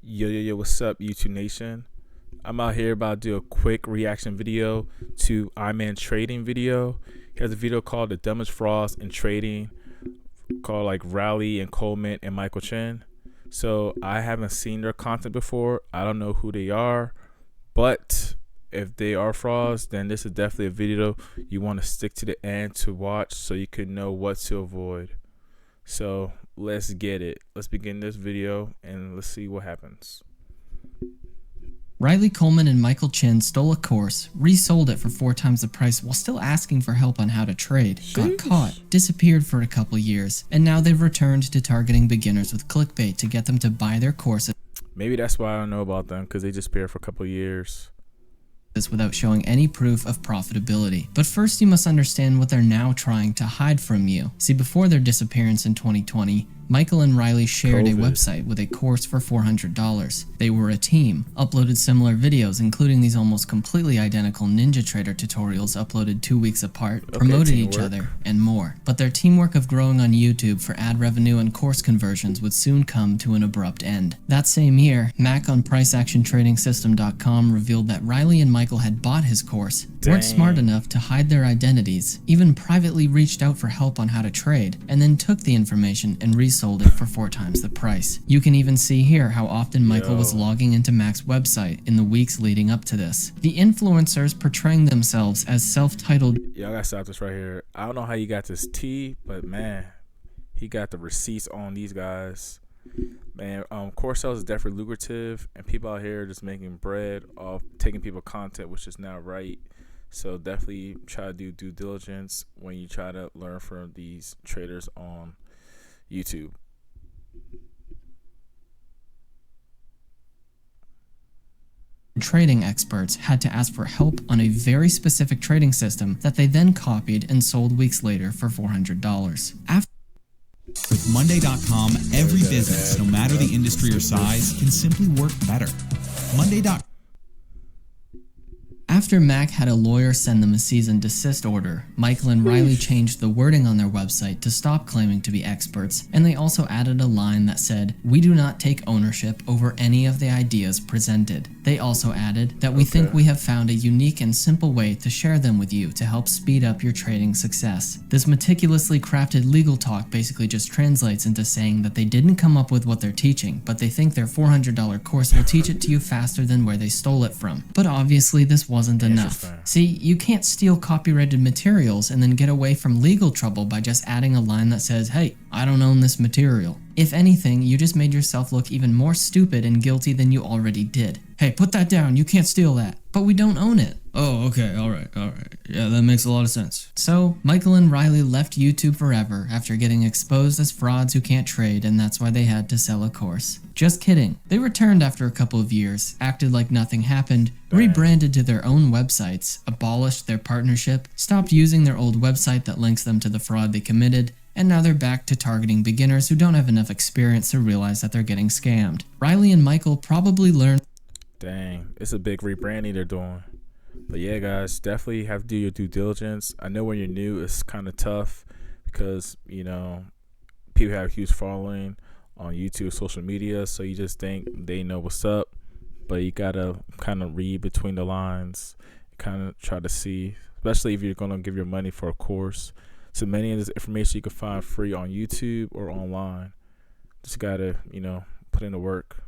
Yo, what's up, YouTube Nation? I'm out here about to do a quick reaction video to Iman trading video. Here's a video called The Dumbest Frauds in Trading, called like Riley and Coleman and Michael Chen. So I haven't seen their content before. I don't know who they are, but if they are frauds, then this is definitely a video you want to stick to the end to watch so you can know what to avoid. So let's get it. Let's begin this video and let's see what happens. Riley Coleman and Michael Chen stole a course, resold it for 4 times the price while still asking for help on how to trade, got caught, disappeared for a couple years, and now they've returned to targeting beginners with clickbait to get them to buy their courses. Maybe that's why I don't know about them, because they disappeared for a couple years Without showing any proof of profitability. But first you must understand what they're now trying to hide from you. See, before their disappearance in 2020, Michael and Riley shared a website with a course for $400. They were a team, uploaded similar videos including these almost completely identical Ninja Trader tutorials uploaded 2 weeks apart, promoted each other, and more. But their teamwork of growing on YouTube for ad revenue and course conversions would soon come to an abrupt end. That same year, Mac on PriceActionTradingSystem.com revealed that Riley and Michael had bought his course, weren't smart enough to hide their identities, even privately reached out for help on how to trade, and then took the information and resold it for 4 times the price. You can even see here how often Michael was logging into Mac's website in the weeks leading up to this. The influencers portraying themselves as self-titled. Yeah, I gotta stop this right here. I don't know how you got this tea, but man, he got the receipts on these guys. Man, course sales is definitely lucrative, and people out here are just making bread off taking people content, which is not right. So definitely try to do due diligence when you try to learn from these traders on YouTube. Trading experts had to ask for help on a very specific trading system that they then copied and sold weeks later for $400. With Monday.com, every business, no matter the industry or size, can simply work better. Monday.com. After Mac had a lawyer send them a cease and desist order, Michael and Riley changed the wording on their website to stop claiming to be experts, and they also added a line that said, "We do not take ownership over any of the ideas presented." They also added that we think we have found a unique and simple way to share them with you to help speed up your trading success. This meticulously crafted legal talk basically just translates into saying that they didn't come up with what they're teaching, but they think their $400 course will teach it to you faster than where they stole it from. But obviously this wasn't enough. See, you can't steal copyrighted materials and then get away from legal trouble by just adding a line that says, "Hey, I don't own this material." If anything, you just made yourself look even more stupid and guilty than you already did. "Hey, put that down, you can't steal that." But we don't own it. "Oh, okay, alright. Yeah, that makes a lot of sense." So, Michael and Riley left YouTube forever after getting exposed as frauds who can't trade, and that's why they had to sell a course. Just kidding. They returned after a couple of years, acted like nothing happened, rebranded to their own websites, abolished their partnership, stopped using their old website that links them to the fraud they committed, and now they're back to targeting beginners who don't have enough experience to realize that they're getting scammed. Riley and Michael probably learned. Dang, it's a big rebranding they're doing. But yeah, guys, definitely have to do your due diligence. I know when you're new, it's kind of tough because, you know, people have a huge following on YouTube, social media, so you just think they know what's up. But you gotta kind of read between the lines, kind of try to see, especially if you're gonna give your money for a course. So many of this information you can find free on YouTube or online. Just gotta, you know, put in the work.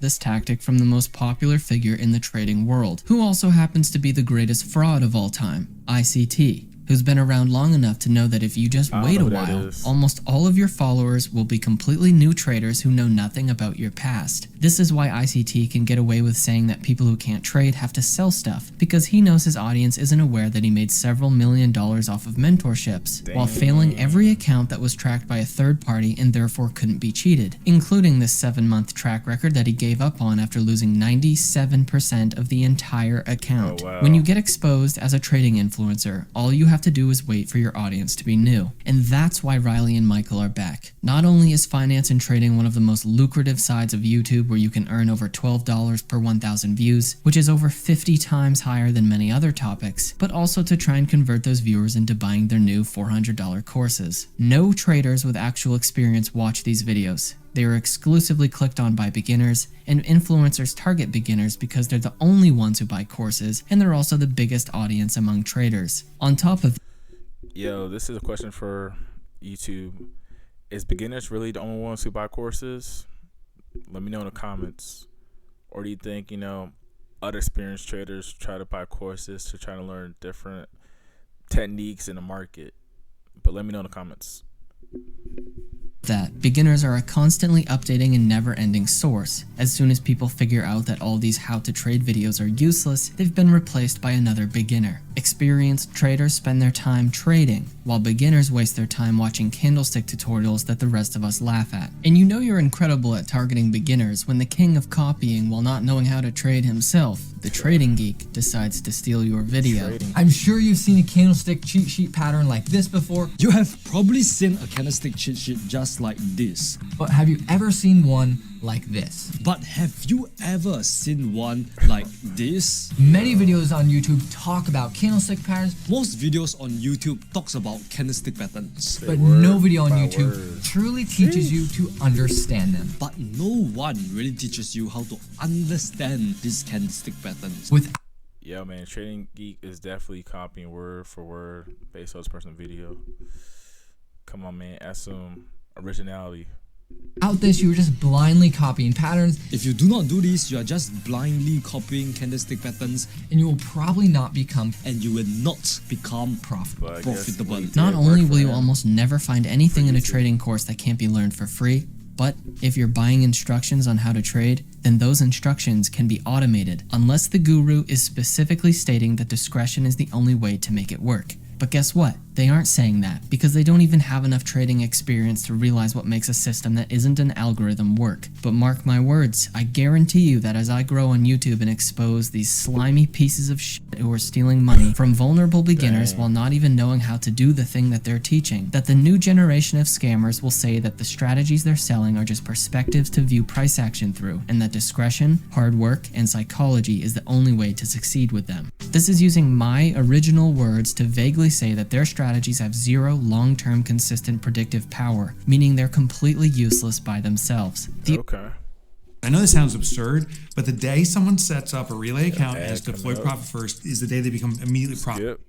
This tactic from the most popular figure in the trading world, who also happens to be the greatest fraud of all time, ICT, who's been around long enough to know that if you just wait a while, almost all of your followers will be completely new traders who know nothing about your past. This is why ICT can get away with saying that people who can't trade have to sell stuff, because he knows his audience isn't aware that he made several $millions off of mentorships, while failing every account that was tracked by a third party and therefore couldn't be cheated, including this 7-month track record that he gave up on after losing 97% of the entire account. When you get exposed as a trading influencer, all you have to do is wait for your audience to be new. And that's why Riley and Michael are back. Not only is finance and trading one of the most lucrative sides of YouTube, where you can earn over $12 per 1,000 views, which is over 50 times higher than many other topics, but also to try and convert those viewers into buying their new $400 courses. No traders with actual experience watch these videos. They are exclusively clicked on by beginners, and influencers target beginners because they're the only ones who buy courses, and they're also the biggest audience among traders. On top of Yo, this is a question for YouTube. Is beginners really the only ones who buy courses? Let me know in the comments. Or do you think, other experienced traders try to buy courses to try to learn different techniques in the market? But let me know in the comments. that, beginners are a constantly updating and never-ending source. As soon as people figure out that all these how-to-trade videos are useless, they've been replaced by another beginner. Experienced traders spend their time trading, while beginners waste their time watching candlestick tutorials that the rest of us laugh at. And you know you're incredible at targeting beginners when the king of copying while not knowing how to trade himself, the trading geek, decides to steal your video. I'm sure you've seen a candlestick cheat sheet pattern like this before. You have probably seen a candlestick cheat sheet just like this. But have you ever seen one like this? But have you ever seen one like this? Many videos on YouTube talk about candlestick patterns, Most videos on YouTube talks about candlestick patterns. but no video on YouTube truly teaches you to understand them. But no one really teaches you how to understand these candlestick patterns. With Yo, man, Trading Geek is definitely copying word for word based on his personal video. Come on, man, add some originality. Without this, you were just blindly copying patterns, If you do not do this, you are just blindly copying candlestick patterns and you will probably not become and you will not become profitable. But I guess profitable. what he Not did only worked will for you him. almost never find anything in a YouTube. trading course that can't be learned for free, but if you're buying instructions on how to trade, then those instructions can be automated, unless the guru is specifically stating that discretion is the only way to make it work. But guess what? They aren't saying that, because they don't even have enough trading experience to realize what makes a system that isn't an algorithm work. But mark my words, I guarantee you that as I grow on YouTube and expose these slimy pieces of shit who are stealing money from vulnerable beginners while not even knowing how to do the thing that they're teaching, that the new generation of scammers will say that the strategies they're selling are just perspectives to view price action through, and that discretion, hard work, and psychology is the only way to succeed with them. This is using my original words to vaguely say that their strategies have zero long-term consistent predictive power, meaning they're completely useless by themselves. The Okay. I know this sounds absurd, but the day someone sets up a relay account ad as deploy coming up. profit first is the day they become immediately profitable. Yep.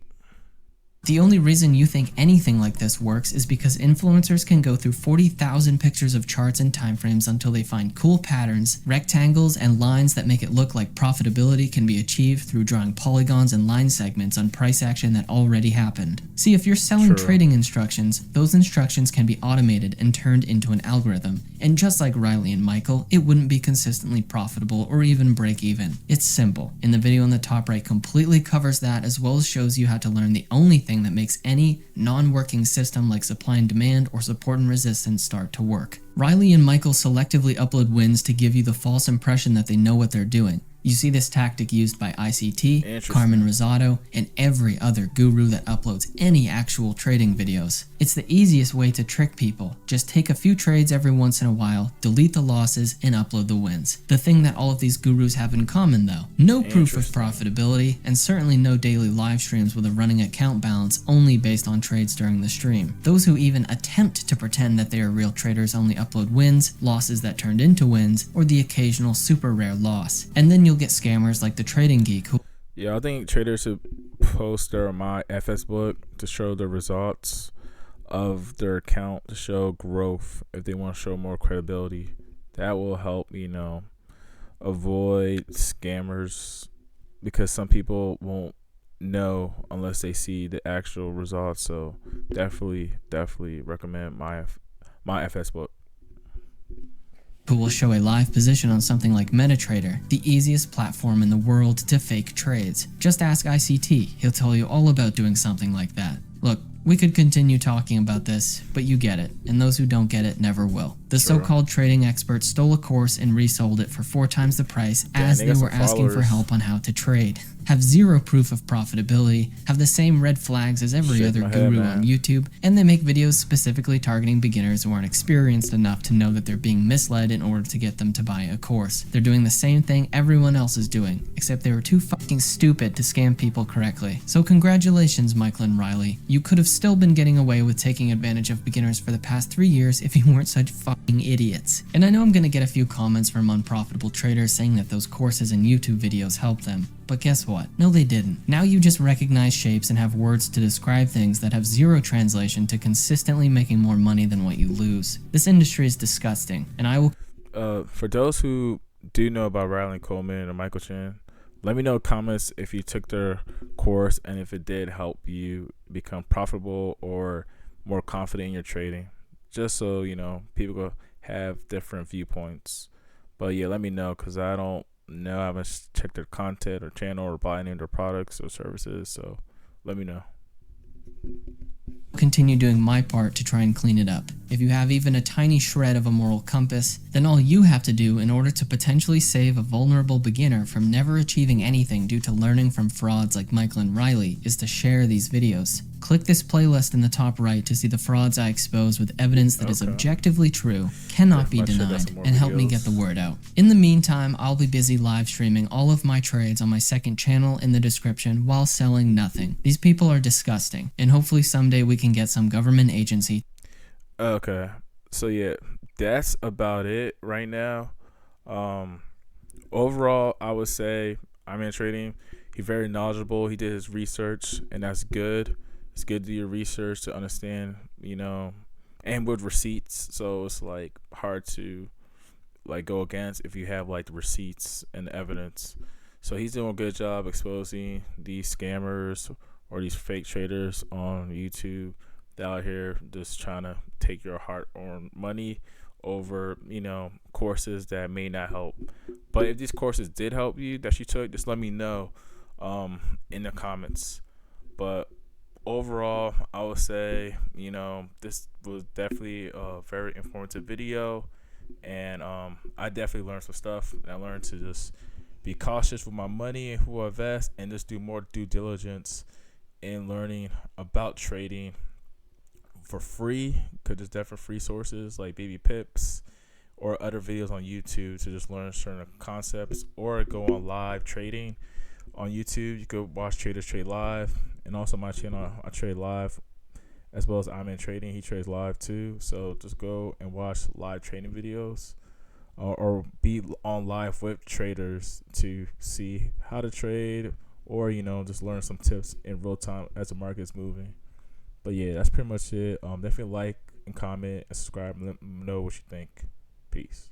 The only reason you think anything like this works is because influencers can go through 40,000 pictures of charts and timeframes until they find cool patterns, rectangles, and lines that make it look like profitability can be achieved through drawing polygons and line segments on price action that already happened. See, if you're selling True. trading instructions, those instructions can be automated and turned into an algorithm. And just like Riley and Michael, it wouldn't be consistently profitable or even break even. It's simple, and the video on the top right completely covers that, as well as shows you how to learn the only thing that makes any non-working system like supply and demand or support and resistance start to work. Riley and Michael selectively upload wins to give you the false impression that they know what they're doing. You see this tactic used by ICT, Interesting. Carmen Rosado, and every other guru that uploads any actual trading videos. It's the easiest way to trick people. Just take a few trades every once in a while, delete the losses, and upload the wins. The thing that all of these gurus have in common though, no proof of profitability, and certainly no daily live streams with a running account balance only based on trades during the stream. Those who even attempt to pretend that they are real traders only upload wins, losses that turned into wins, or the occasional super rare loss. And then you'll get scammers like the Trading Geek who Yeah, I think traders should post their My FS book to show the results of their account, to show growth if they want to show more credibility. That will help, avoid scammers, because some people won't know unless they see the actual results. So definitely recommend my FS book. who will show a live position on something like MetaTrader, the easiest platform in the world to fake trades. Just ask ICT, he'll tell you all about doing something like that. Look, we could continue talking about this, but you get it, and those who don't get it never will. The so-called trading experts stole a course and resold it for 4 times the price as they they got were some asking for followers. help on how to trade. have zero proof of profitability, have the same red flags as every other guru on YouTube, and they make videos specifically targeting beginners who aren't experienced enough to know that they're being misled in order to get them to buy a course. They're doing the same thing everyone else is doing, except they were too fucking stupid to scam people correctly. So congratulations, Michael and Riley. You could have still been getting away with taking advantage of beginners for the past 3 years if you weren't such fucking idiots. And I know I'm gonna get a few comments from unprofitable traders saying that those courses and YouTube videos help them. But guess what? No, they didn't. Now you just recognize shapes and have words to describe things that have zero translation to consistently making more money than what you lose. This industry is disgusting, and I will... For those who do know about Riley Coleman or Michael Chen, let me know in comments if you took their course and if it did help you become profitable or more confident in your trading. Just so, you know, people go have different viewpoints. But yeah, let me know, because I don't know. I haven't checked their content or channel or buy any of their products or services. So let me know. Continue doing my part to try and clean it up. If you have even a tiny shred of a moral compass, then all you have to do in order to potentially save a vulnerable beginner from never achieving anything due to learning from frauds like Michael and Riley is to share these videos. Click this playlist in the top right to see the frauds I expose with evidence that is objectively true, cannot be denied, and help me get the word out. In the meantime, I'll be busy live streaming all of my trades on my second channel in the description while selling nothing. These people are disgusting, and hopefully someday we can get some government agency. Okay, so yeah, that's about it right now. Overall, I would say I'm in trading. He's very knowledgeable. He did his research, and that's good. It's good to do your research to understand, you know, and with receipts. So it's like hard to like go against if you have like the receipts and the evidence. So he's doing a good job exposing these scammers or these fake traders on YouTube that out here just trying to take your hard-earned money over, you know, courses that may not help. But if these courses did help you that you took, just let me know in the comments. But overall, I would say, you know, this was definitely a very informative video, and I definitely learned some stuff. And I learned to just be cautious with my money and who I invest, and just do more due diligence in learning about trading for free, because there's definitely free sources like Baby Pips or other videos on YouTube to just learn certain concepts, or go on live trading on YouTube. You could watch Traders Trade Live, and also my channel, I trade live, as well as I'm in trading. He trades live too. So just go and watch live trading videos, or be on live with traders to see how to trade, or, you know, just learn some tips in real time as the market is moving. But yeah, that's pretty much it. Definitely like and comment and subscribe and let me know what you think. Peace.